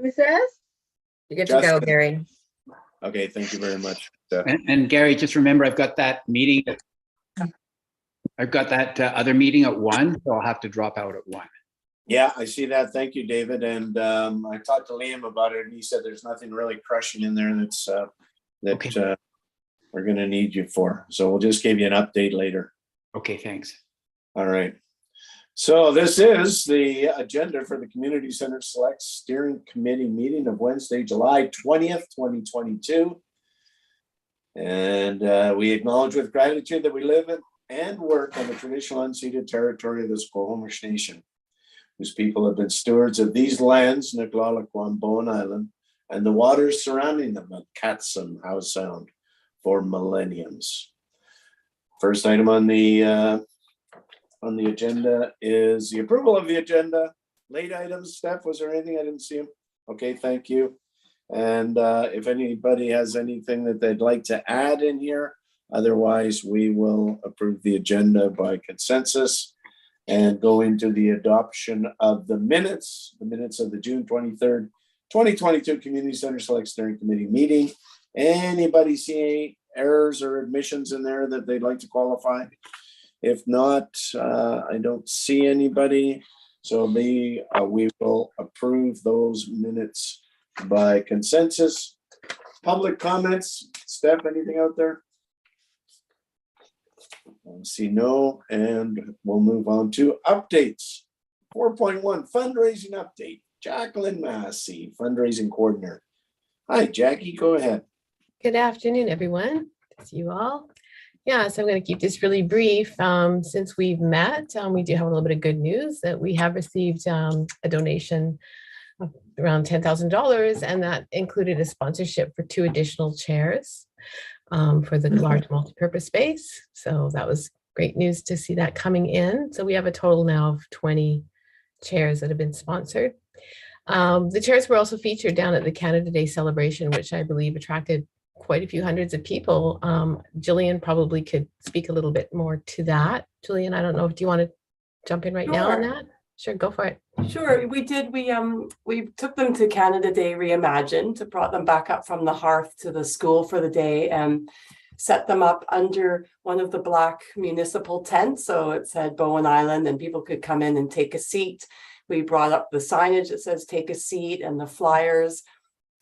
Who says? You get to go, Justin. Gary. Okay, thank you very much. And Gary, just remember, I've got that meeting. I've got that other meeting at 1, so I'll have to drop out at 1. Yeah, I see that. Thank you, David. And I talked to Liam about it, and he said there's nothing really crushing in there that's Okay. We're going to need you for. So we'll just give you an update later. Okay, thanks. All right. So this is the agenda for the Community Center Select Steering Committee meeting of Wednesday, July 20th, 2022. And we acknowledge with gratitude that we live in and work on the traditional unceded territory of the Squamish Nation, whose people have been stewards of these lands, Naglala, Bowen Island, and the waters surrounding them at Catsum House Sound for millenniums. First item on the agenda is the approval of the agenda. Late items, Steph, was there anything? I didn't see them. Okay, thank you. And if anybody has anything that they'd like to add in here, otherwise we will approve the agenda by consensus and go into the adoption of the minutes of the June 23rd, 2022 Community Center Select Steering Committee meeting. Anybody see any errors or admissions in there that they'd like to qualify? If not, I don't see anybody. So we will approve those minutes by consensus. Public comments. Steph, anything out there? I see no, and we'll move on to updates. 4.1 fundraising update. Jacqueline Massey, fundraising coordinator. Hi, Jackie, go ahead. Good afternoon, everyone. It's you all. Yeah, so I'm going to keep this really brief. Since we've met, we do have a little bit of good news that we have received a donation of around $10,000, and that included a sponsorship for 2 additional chairs for the large multipurpose space. So that was great news to see that coming in. So we have a total now of 20 chairs that have been sponsored. The chairs were also featured down at the Canada Day celebration, which I believe attracted quite a few hundreds of people. Gillian probably could speak a little bit more to that. Gillian, I don't know if do you want to jump in right now on that? Sure, go for it. Sure, we did. We took them to Canada Day Reimagined, brought them back up from the hearth to the school for the day and set them up under one of the black municipal tents. So it said Bowen Island and people could come in and take a seat. We brought up the signage that says take a seat and the flyers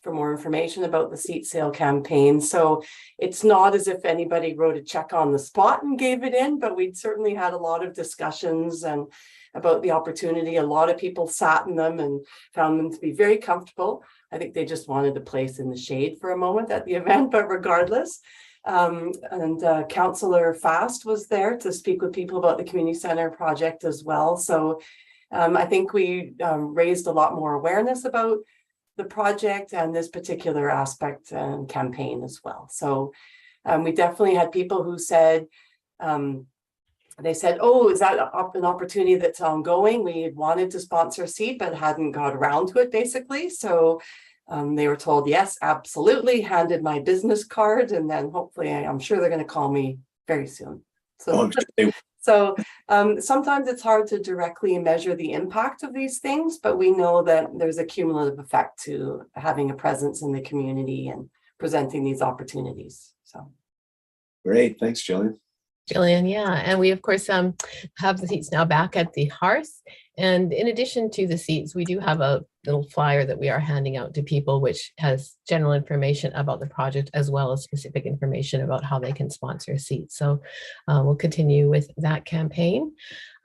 for more information about the seat sale campaign. So it's not as if anybody wrote a check on the spot and gave it in, but we'd certainly had a lot of discussions and about the opportunity. A lot of people sat in them and found them to be very comfortable. I think they just wanted a place in the shade for a moment at the event, but regardless. Councillor Fast was there to speak with people about the community center project as well. So I think we raised a lot more awareness about the project and this particular aspect and campaign as well. So we definitely had people who said, they said, oh, is that an opportunity that's ongoing? We had wanted to sponsor a seat, but hadn't got around to it, basically. So they were told, yes, absolutely, handed my business card, and then hopefully, I'm sure they're going to call me very soon. So, sometimes it's hard to directly measure the impact of these things, but we know that there's a cumulative effect to having a presence in the community and presenting these opportunities. So, Great, thanks, Gillian. Gillian, yeah, and we of course have the seats now back at the hearth. And in addition to the seats, we do have a little flyer that we are handing out to people, which has general information about the project as well as specific information about how they can sponsor a seat. So we'll continue with that campaign.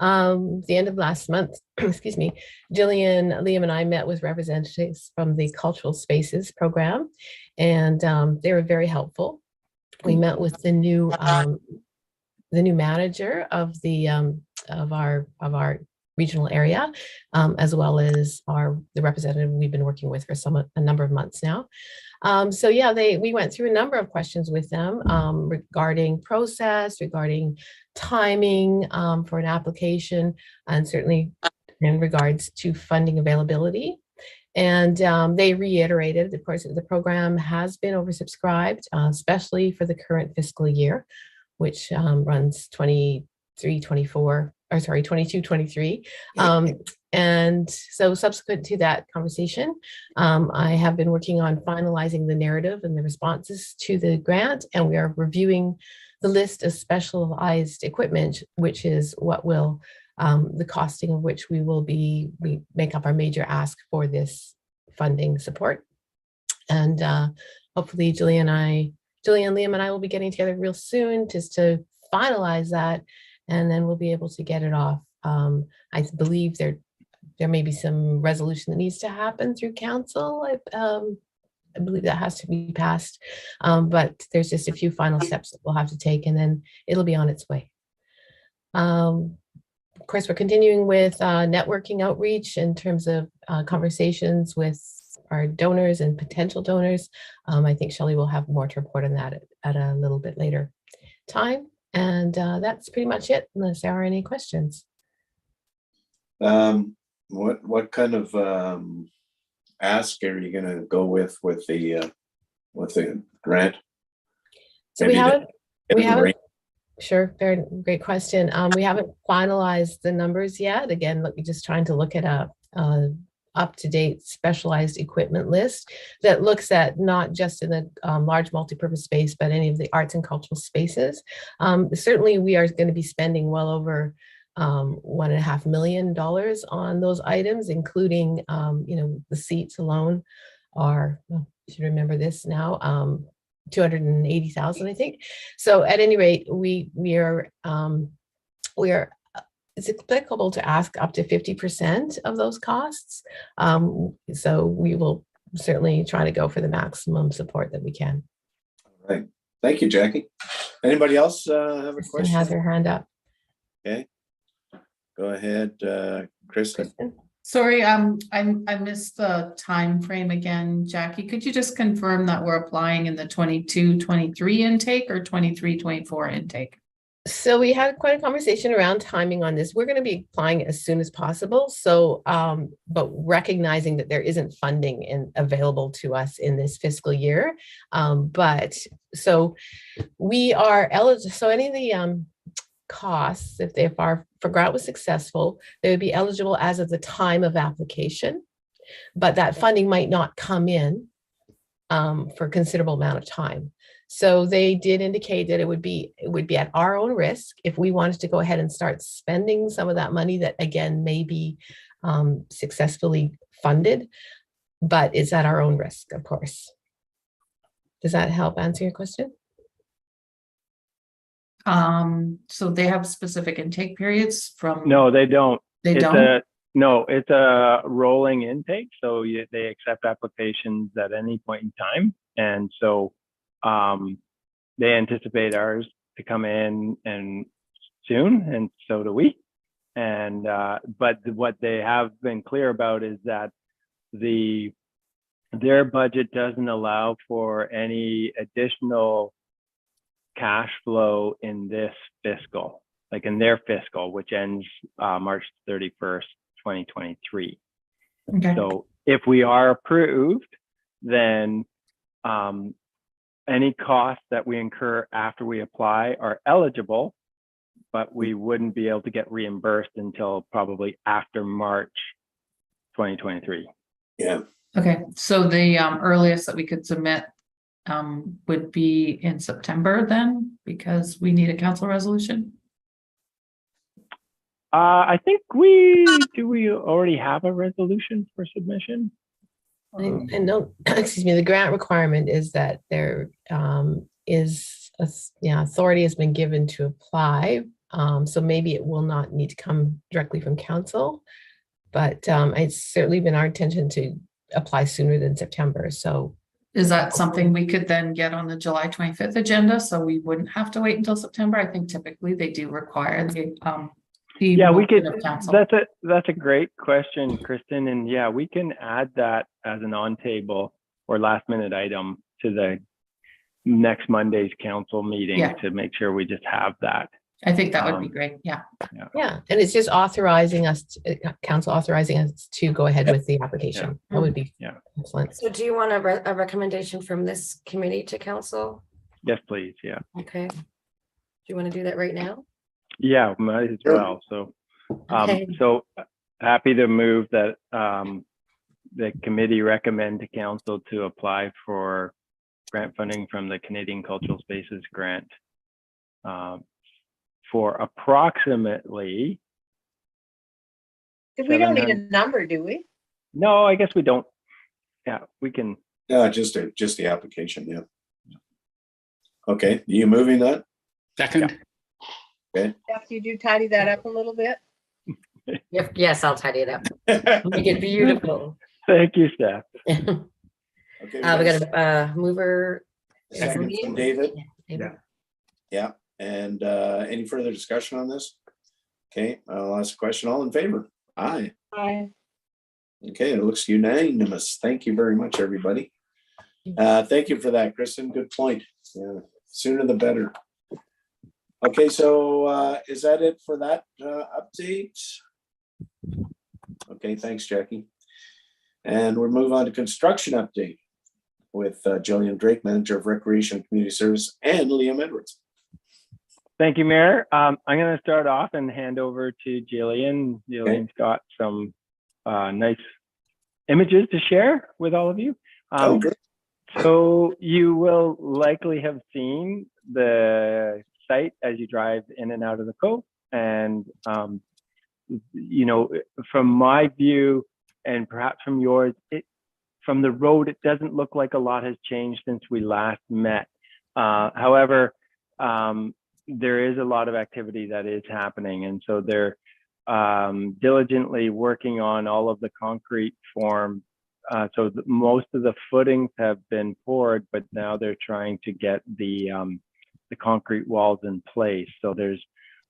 The end of last month, excuse me, Gillian, Liam, and I met with representatives from the Cultural Spaces program, and they were very helpful. We met with the new manager of the of our regional area, as well as the representative we've been working with for a number of months now. So yeah, we went through a number of questions with them regarding process, regarding timing for an application, and certainly in regards to funding availability. And they reiterated, of course, the program has been oversubscribed, especially for the current fiscal year, which runs 22-23. And so subsequent to that conversation, I have been working on finalizing the narrative and the responses to the grant, and we are reviewing the list of specialized equipment, which is what will, the costing of which we make up our major ask for this funding support. And hopefully Gillian, Liam, and I will be getting together real soon just to finalize that, and then we'll be able to get it off. I believe there may be some resolution that needs to happen through council. I believe that has to be passed, but there's just a few final steps that we'll have to take, and then it'll be on its way. Of course, we're continuing with networking outreach in terms of conversations with our donors and potential donors. I think Shelley will have more to report on that at a little bit later time. And that's pretty much it, unless there are any questions. What kind of ask are you going to go with the grant? So we haven't. Sure, very great question. We haven't finalized the numbers yet. Again, just trying to look at a up-to-date specialized equipment list that looks at not just in the large multipurpose space, but any of the arts and cultural spaces. Certainly, we are going to be spending well over $1.5 million on those items, including, the seats alone are, you should remember this now, 280,000, I think. So at any rate, we are it's applicable to ask up to 50% of those costs. So we will certainly try to go for the maximum support that we can. All right. Thank you, Jackie. Anybody else have a question? Has her hand up. Okay. Go ahead, Kristen. Sorry, I missed the time frame again. Jackie, could you just confirm that we're applying in the 22-23 intake or 23-24 intake? So we had quite a conversation around timing on this. We're going to be applying as soon as possible. So, but recognizing that there isn't funding available to us in this fiscal year. But so we are eligible. So any of the costs, if our grant was successful, they would be eligible as of the time of application, but that funding might not come in for a considerable amount of time. So they did indicate that it would be at our own risk if we wanted to go ahead and start spending some of that money that, again, may be successfully funded, but it's at our own risk, of course. Does that help answer your question? So they have specific intake periods from? No, they don't. They don't? It's a rolling intake. So they accept applications at any point in time. And so they anticipate ours to come in and soon, and so do we. And but what they have been clear about is that their budget doesn't allow for any additional cash flow in this fiscal, like in their fiscal, which ends March 31st, 2023. Okay. So if we are approved, then any costs that we incur after we apply are eligible, but we wouldn't be able to get reimbursed until probably after March 2023. Yeah. Okay, so the earliest that we could submit would be in September then, because we need a council resolution? I think we already have a resolution for submission? I know, excuse me, the grant requirement is that there is authority has been given to apply. So maybe it will not need to come directly from council, but it's certainly been our intention to apply sooner than September. So Is that something we could then get on the July 25th agenda, so we wouldn't have to wait until September? I think typically they do require the yeah, we could. Council. That's a great question, Kristen. And yeah, we can add that as an on-table or last-minute item to the next Monday's council meeting to make sure we just have that. I think that would be great. Yeah. Yeah, and it's just authorizing us, council authorizing us to go ahead with the application. That would be excellent. So do you want a recommendation from this committee to council? Yes, please. Yeah. Okay. Do you want to do that right now? Yeah, might as well. So, Okay. so happy to move that the committee recommend to council to apply for grant funding from the Canadian Cultural Spaces Grant for approximately. We don't need a 700 number, do we? No, I guess we don't. Yeah, we can. Yeah, just the application, yeah. Okay, you moving that? Second, After you do tidy that up a little bit. Yes, I'll tidy it up. Make it beautiful. Thank you, Steph. We Okay. got a mover. Second from David. David. Yeah, and any further discussion on this? Okay, I'll ask a question. All in favor? Aye. Aye. Okay, it looks unanimous. Thank you very much, everybody. Thank you for that, Kristen. Good point. Yeah, sooner the better. Okay, so is that it for that update? Okay, thanks, Jackie. And we'll move on to construction update with Gillian Drake, Manager of Recreation and Community Service, and Liam Edwards. Thank you, Mayor. I'm going to start off and hand over to Gillian. Gillian's got some nice images to share with all of you. Oh, great. So you will likely have seen the site as you drive in and out of the cove. And, you know, from my view, and perhaps from yours, from the road, it doesn't look like a lot has changed since we last met. However, there is a lot of activity that is happening. And so they're diligently working on all of the concrete form. So most of the footings have been poured, but now they're trying to get the concrete walls in place. So there's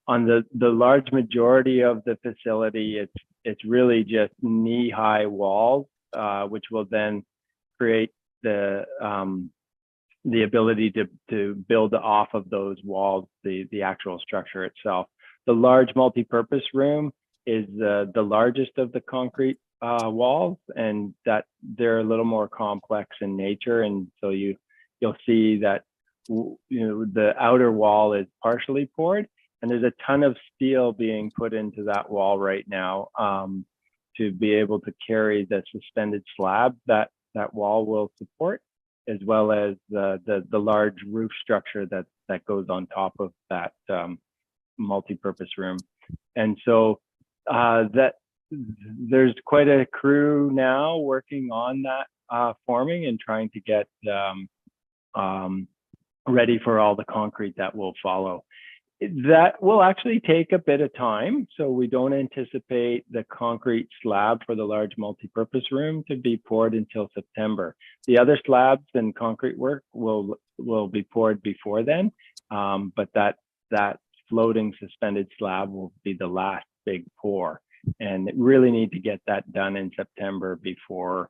on the large majority of the facility, it's really just knee-high walls, which will then create the ability to build off of those walls, the actual structure itself. The large multi-purpose room is the largest of the concrete walls, and that they're a little more complex in nature. And so you'll see that the outer wall is partially poured, and there's a ton of steel being put into that wall right now to be able to carry the suspended slab that wall will support, as well as the large roof structure that goes on top of that multi-purpose room. And so that there's quite a crew now working on that forming and trying to get ready for all the concrete that will follow. That will actually take a bit of time. So we don't anticipate the concrete slab for the large multi-purpose room to be poured until September. The other slabs and concrete work will be poured before then, but that floating suspended slab will be the last big pour. And really need to get that done in September before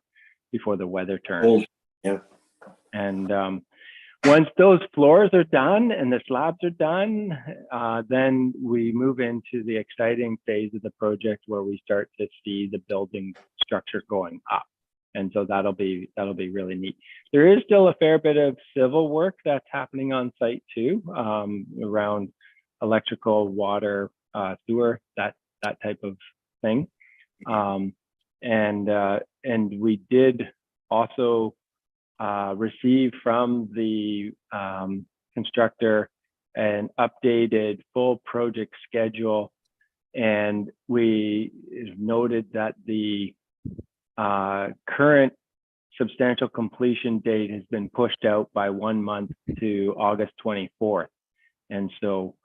the weather turns. Yeah. And once those floors are done and the slabs are done, then we move into the exciting phase of the project where we start to see the building structure going up. And so that'll be really neat. There is still a fair bit of civil work that's happening on site too, around electrical, water, sewer, that type of thing. And we did also receive from the constructor an updated full project schedule, and we noted that the current substantial completion date has been pushed out by 1 month to August 24th. And so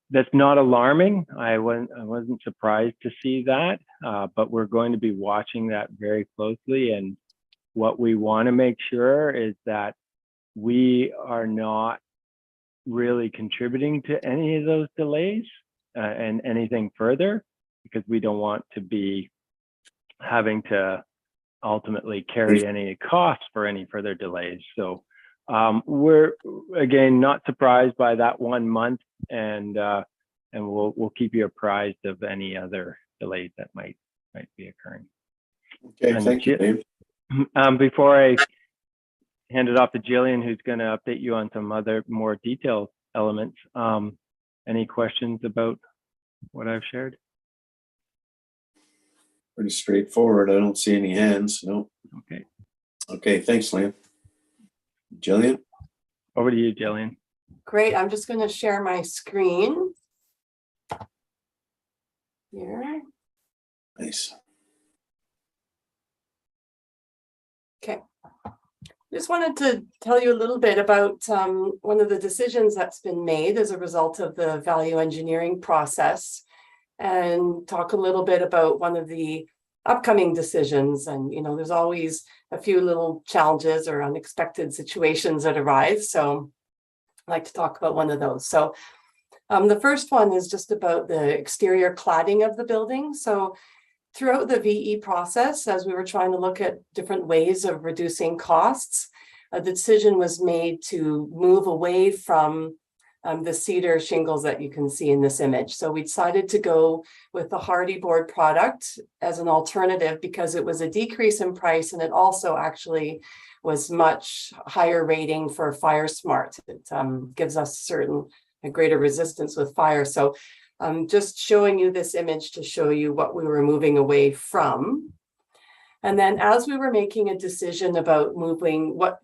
that's not alarming. I wasn't surprised to see that, but we're going to be watching that very closely. And what we want to make sure is that we are not really contributing to any of those delays and anything further, because we don't want to be having to ultimately carry any costs for any further delays. So we're, again, not surprised by that 1 month, and we'll keep you apprised of any other delays that might be occurring. Okay, And thank you, Dave. Before I hand it off to Gillian, who's going to update you on some other more detailed elements, any questions about what I've shared? Pretty straightforward. I don't see any hands. No. Okay. Okay, thanks, Liam. Jillian? Over to you, Gillian. Great, I'm just going to share my screen here. Nice. Okay. Just wanted to tell you a little bit about one of the decisions that's been made as a result of the value engineering process, and talk a little bit about one of the upcoming decisions. And, you know, there's always a few little challenges or unexpected situations that arise. So I'd like to talk about one of those. So the first one is just about the exterior cladding of the building. So throughout the VE process, as we were trying to look at different ways of reducing costs, a decision was made to move away from the cedar shingles that you can see in this image. So we decided to go with the hardy board product as an alternative because it was a decrease in price, and it also actually was much higher rating for fire smart. It gives us a greater resistance with fire. So I'm just showing you this image to show you what we were moving away from. And then as we were making a decision about moving what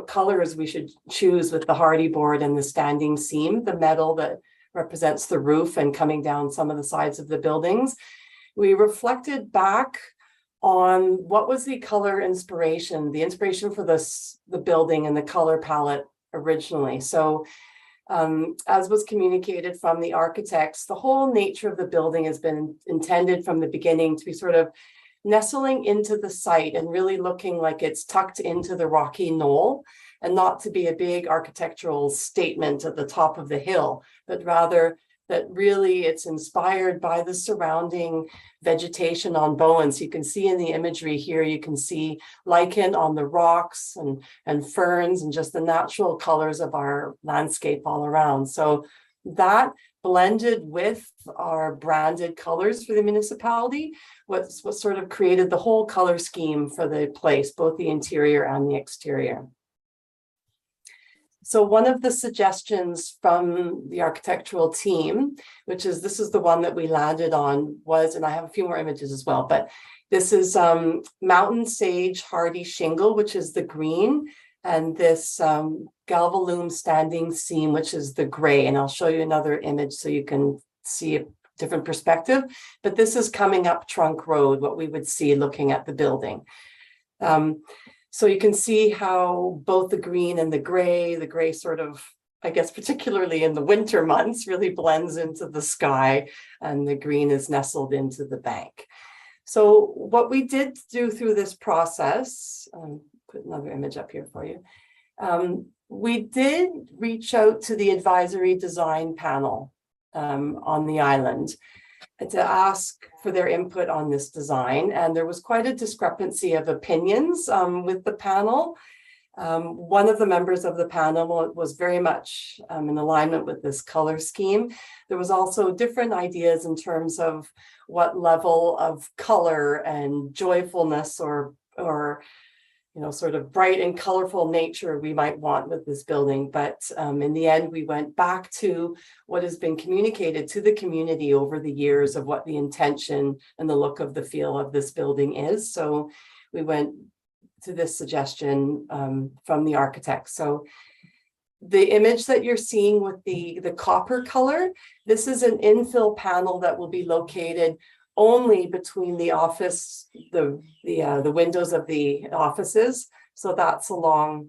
colors we should choose with the hardy board and the standing seam, the metal that represents the roof and coming down some of the sides of the buildings, we reflected back on what was the color inspiration, the inspiration for the building and the color palette originally. So as was communicated from the architects, the whole nature of the building has been intended from the beginning to be sort of nestling into the site and really looking like it's tucked into the rocky knoll, and not to be a big architectural statement at the top of the hill, but rather that really it's inspired by the surrounding vegetation on Bowen. So you can see in the imagery here, you can see lichen on the rocks and ferns and just the natural colors of our landscape all around. So that blended with our branded colors for the municipality, what sort of created the whole color scheme for the place, both the interior and the exterior. So one of the suggestions from the architectural team, this is the one that we landed on, was, and I have a few more images as well, but this is mountain sage hardy shingle, which is the green, and this galvalume standing seam, which is the gray. And I'll show you another image so you can see a different perspective. But this is coming up Trunk Road, what we would see looking at the building. So you can see how both the green and the gray sort of, I guess, particularly in the winter months, really blends into the sky, and the green is nestled into the bank. So what we did do through this process, put another image up here for you. We did reach out to the advisory design panel on the island to ask for their input on this design. And there was quite a discrepancy of opinions with the panel. One of the members of the panel was very much in alignment with this color scheme. There was also different ideas in terms of what level of color and joyfulness or you know, sort of bright and colorful nature we might want with this building. But in the end, we went back to what has been communicated to the community over the years of what the intention and the look of the feel of this building is. So we went to this suggestion from the architect. So the image that you're seeing with the copper color, this is an infill panel that will be located only between the office, the windows of the offices. So that's along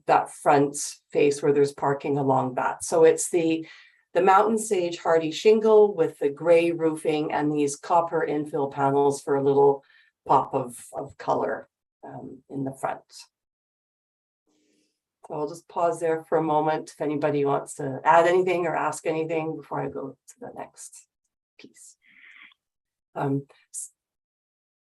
that front face where there's parking along that. So it's the mountain sage hardy shingle with the gray roofing and these copper infill panels for a little pop of color in the front. So I'll just pause there for a moment if anybody wants to add anything or ask anything before I go to the next piece.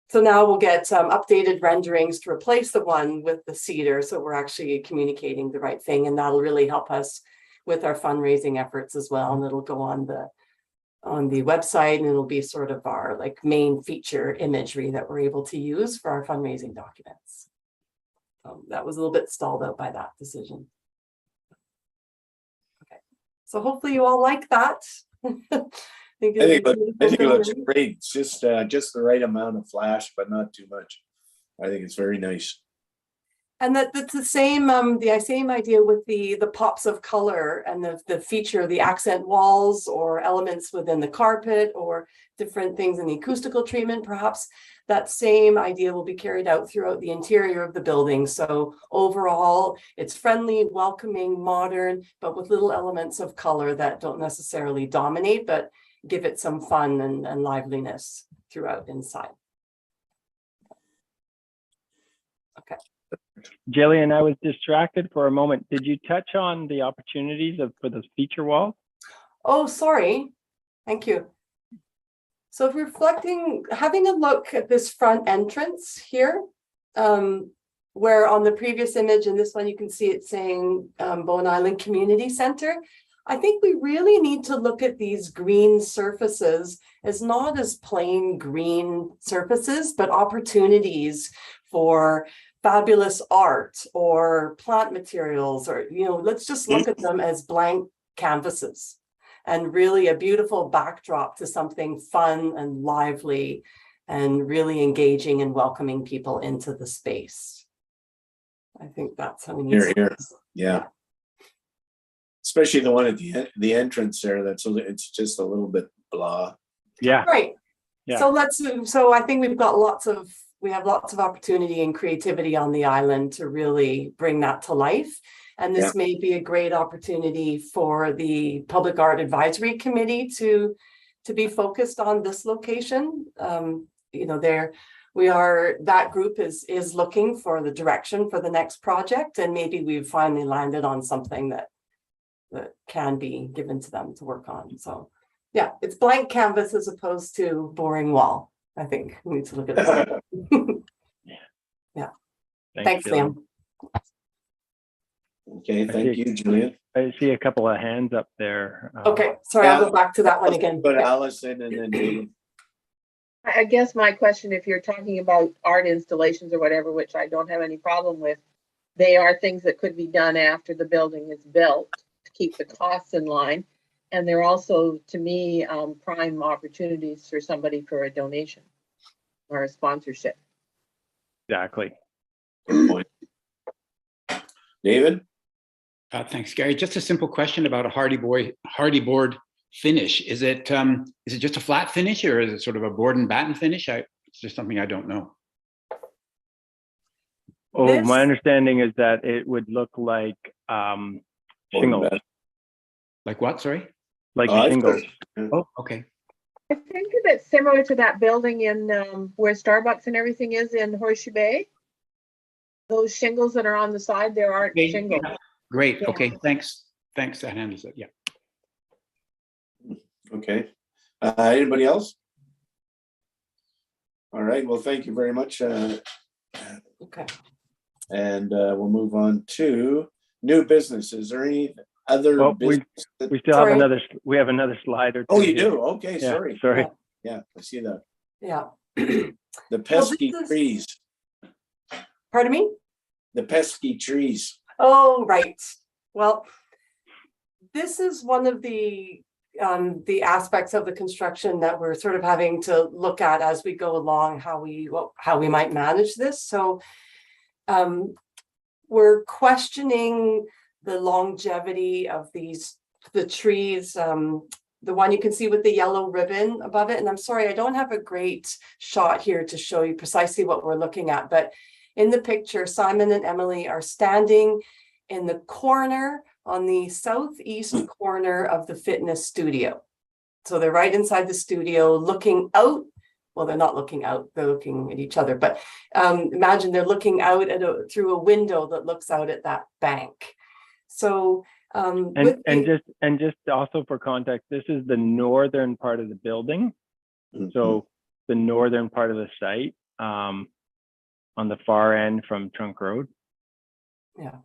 So now we'll get updated renderings to replace the one with the cedar. So we're actually communicating the right thing, and that'll really help us with our fundraising efforts as well. And it'll go on the website, and it'll be sort of our main feature imagery that we're able to use for our fundraising documents. That was a little bit stalled out by that decision. Okay, so hopefully you all like that. think I think, it'll I be think it beautiful looks building. great. It's just the right amount of flash, but not too much. I think it's very nice. And that's the same same idea with the pops of color and the feature, the accent walls or elements within the carpet or different things in the acoustical treatment. Perhaps that same idea will be carried out throughout the interior of the building. So overall, it's friendly, welcoming, modern, but with little elements of color that don't necessarily dominate, but give it some fun and liveliness throughout inside. Okay. Gillian, I was distracted for a moment. Did you touch on the opportunities for the feature wall? Oh, sorry. Thank you. So if reflecting, having a look at this front entrance here, where on the previous image and this one, you can see it saying Bowen Island Community Center. I think we really need to look at these green surfaces as not as plain green surfaces, but opportunities for fabulous art or plant materials, or, you know, let's just look at them as blank canvases and really a beautiful backdrop to something fun and lively and really engaging and welcoming people into the space. I think that's how we need to. Here. Yeah. Especially the one at the entrance there. It's just a little bit blah. Yeah. Right. Yeah. So I think we have lots of opportunity and creativity on the island to really bring that to life. And this may be a great opportunity for the Public Art Advisory Committee to be focused on this location. You know, that group is looking for the direction for the next project, and maybe we've finally landed on something that can be given to them to work on. So yeah, it's blank canvas as opposed to boring wall. I think we need to look at it. Yeah. Thanks, Gillian. Liam. Okay, thank you, Julian. I see a couple of hands up there. Okay, sorry, I'll go back to that one again. But Allison and then David. I guess my question, if you're talking about art installations or whatever, which I don't have any problem with, they are things that could be done after the building is built to keep the costs in line. And they're also, to me, prime opportunities for somebody for a donation or a sponsorship. Exactly. Good point. David? Thanks, Gary. Just a simple question about a hardy board finish. Is it just a flat finish, or is it sort of a board and batten finish? It's just something I don't know. Oh, my understanding is that it would look like shingles. Like what? Sorry. Like shingles. Oh, okay. I think it's similar to that building in where Starbucks and everything is in Horseshoe Bay. Those shingles that are on the side, there aren't shingles. Great. Yeah. Okay. Thanks. That handles it. Yeah. Okay. Anybody else? All right. Well, thank you very much. Okay. And we'll move on to new business. Is there any other Well, business? we still have another slide or two. Oh, you here. do? Okay, Yeah, sorry. sorry. Yeah, I see that. Yeah. The pesky this is- trees. Pardon me? The pesky trees. Oh, right. Well, this is one of the aspects of the construction that we're sort of having to look at as we go along, how we might manage this. So we're questioning the longevity of the trees. The one you can see with the yellow ribbon above it. And I'm sorry, I don't have a great shot here to show you precisely what we're looking at, but in the picture, Simon and Emily are standing in the corner on the southeast corner of the fitness studio. So they're right inside the studio looking out. Well, they're not looking out, they're looking at each other, but imagine they're looking out through a window that looks out at that bank. So just also for context, this is the northern part of the building. So the northern part of the site on the far end from Trunk Road. Yeah.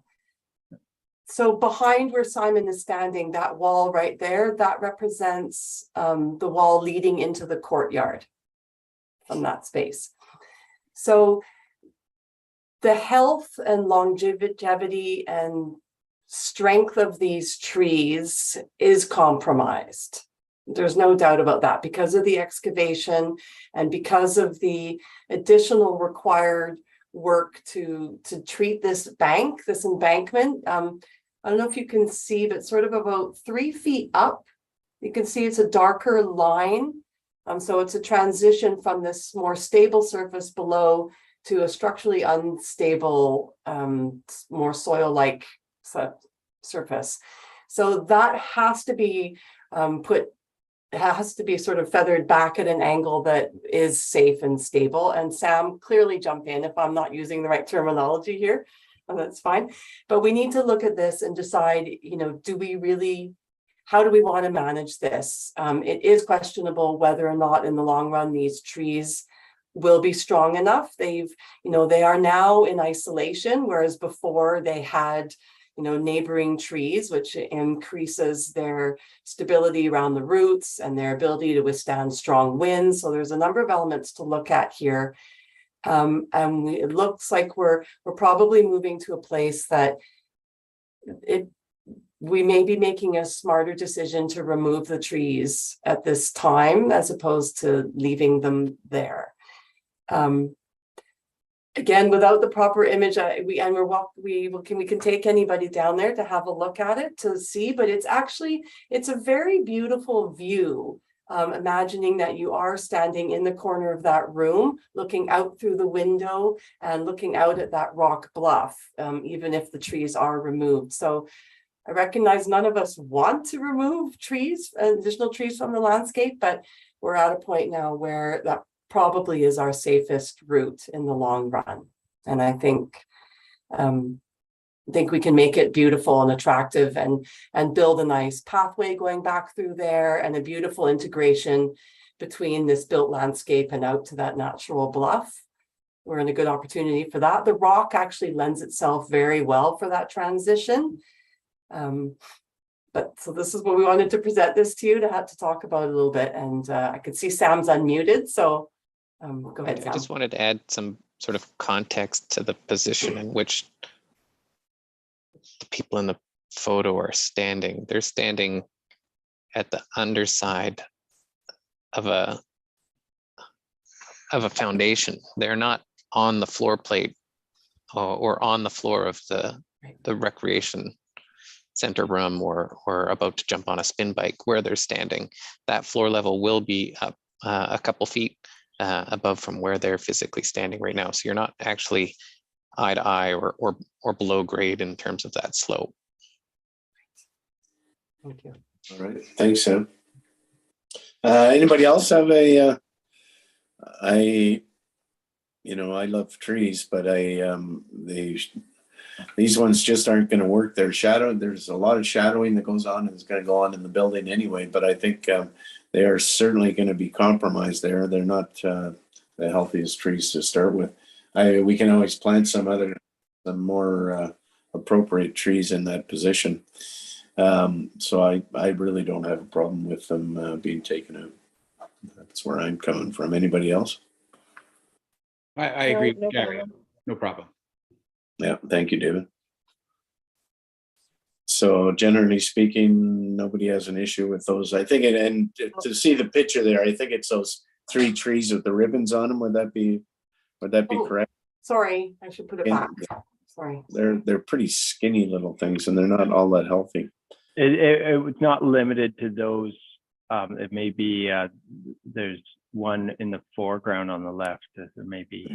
So behind where Simon is standing, that wall right there, that represents the wall leading into the courtyard from that space. So the health and longevity and strength of these trees is compromised. There's no doubt about that, because of the excavation and because of the additional required work to treat this embankment. I don't know if you can see, but sort of about 3 feet up, you can see it's a darker line. So it's a transition from this more stable surface below to a structurally unstable, more soil-like surface. So that has to be sort of feathered back at an angle that is safe and stable. And Sam, clearly jump in if I'm not using the right terminology here, and that's fine. But we need to look at this and decide, you know, how do we want to manage this? It is questionable whether or not in the long run these trees will be strong enough. They are now in isolation, whereas before they had, neighboring trees, which increases their stability around the roots and their ability to withstand strong winds. So there's a number of elements to look at here. It looks like we're probably moving to a place that we may be making a smarter decision to remove the trees at this time, as opposed to leaving them there. Again, without the proper image, we can take anybody down there to have a look at it to see, but it's a very beautiful view. Imagining that you are standing in the corner of that room, looking out through the window and looking out at that rock bluff, even if the trees are removed. So I recognize none of us want to remove additional trees from the landscape, but we're at a point now where that probably is our safest route in the long run. And I think we can make it beautiful and attractive and build a nice pathway going back through there and a beautiful integration between this built landscape and out to that natural bluff. We're in a good opportunity for that. The rock actually lends itself very well for that transition. But so this is what we wanted to present this to you to have to talk about a little bit. And I could see Sam's unmuted, so go ahead, Sam. I just wanted to add some sort of context to the position in which the people in the photo are standing. They're standing at the underside of a foundation. They're not on the floor plate or on the floor of the recreation center room or about to jump on a spin bike where they're standing. That floor level will be up a couple feet above from where they're physically standing right now. So you're not actually eye to eye or below grade in terms of that slope. Thank you. All right, thanks, Sam. Anybody else have I love trees, but these ones just aren't going to work. There's a lot of shadowing that goes on and it's going to go on in the building anyway, but I think they are certainly going to be compromised there. They're not the healthiest trees to start with. We can always plant some more appropriate trees in that position. So I really don't have a problem with them being taken out. That's where I'm coming from. Anybody else? I agree. No Gary. problem. No problem. Yeah, thank you, David. So generally speaking, nobody has an issue with those. I think, and to see the picture there, I think it's those 3 trees with the ribbons on them. Would that be correct? Sorry, I should put it back. Sorry. They're pretty skinny little things, and they're not all that healthy. It's not limited to those. It may be there's one in the foreground on the left. There may be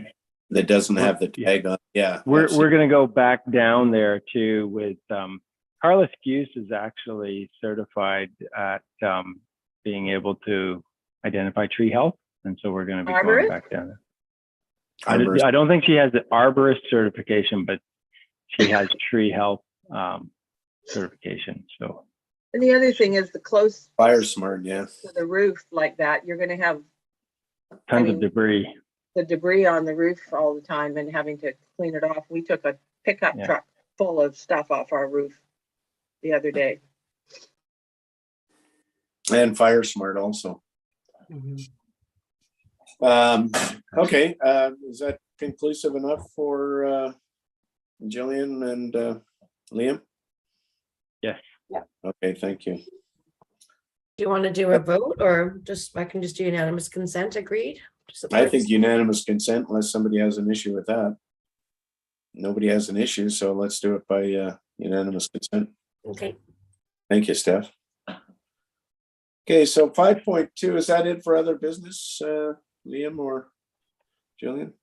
That doesn't have the tag on. Yeah, we're going to go back down there too with Carla Skuse is actually certified at being able to identify tree health, and so we're going to be going back down there. I don't think she has the arborist certification, but she has tree health certification. So, And the other thing is the close fire smart, yeah. to the roof like that, you're going to have tons of debris. The debris on the roof all the time and having to clean it off. We took a pickup truck full of stuff off our roof the other day. And fire smart also. Mm-hmm. Okay, is that conclusive enough for Gillian and Liam? Yes. Yeah. Okay, thank you. Do you want to do a vote or just, I can just do unanimous consent, agreed? I think unanimous consent, unless somebody has an issue with that. Nobody has an issue, so let's do it by unanimous consent. Okay. Thank you, Steph. Okay, so 5.2, is that it for other business, Liam or Gillian?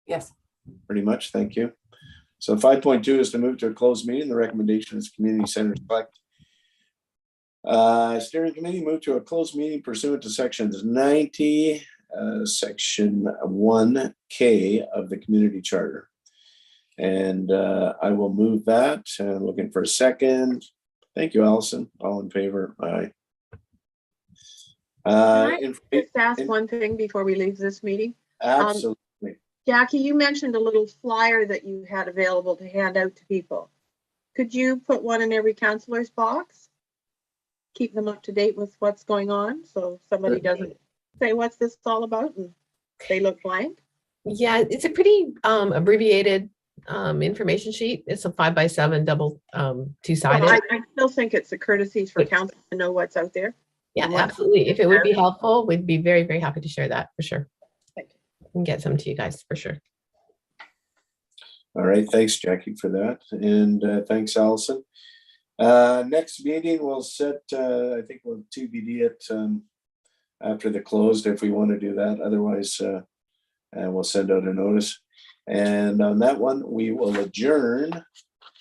Yes. Pretty much, thank you. So 5.2 is to move to a closed meeting. The recommendation is community center select. Steering committee move to a closed meeting pursuant to sections 90, section 1K of the community charter. And I will move that. Looking for a second. Thank you, Allison. All in favor? Aye. Can I just ask one thing before we leave this meeting? Absolutely. Jackie, you mentioned a little flyer that you had available to hand out to people. Could you put one in every counselor's box? Keep them up to date with what's going on, so somebody doesn't say, what's this all about? And they look blank. Yeah, it's a pretty abbreviated information sheet. It's a 5x7 double two-sided. Well, I still think it's a courtesy for council to know what's out there. Yeah, absolutely. If it would be helpful, we'd be very, very happy to share that for sure. Thank you. And get some to you guys for sure. All right, thanks, Jackie, for that. And thanks, Allison. Next meeting, we'll set, I think we'll TBD it after the closed if we want to do that. Otherwise, we'll send out a notice. And on that one, we will adjourn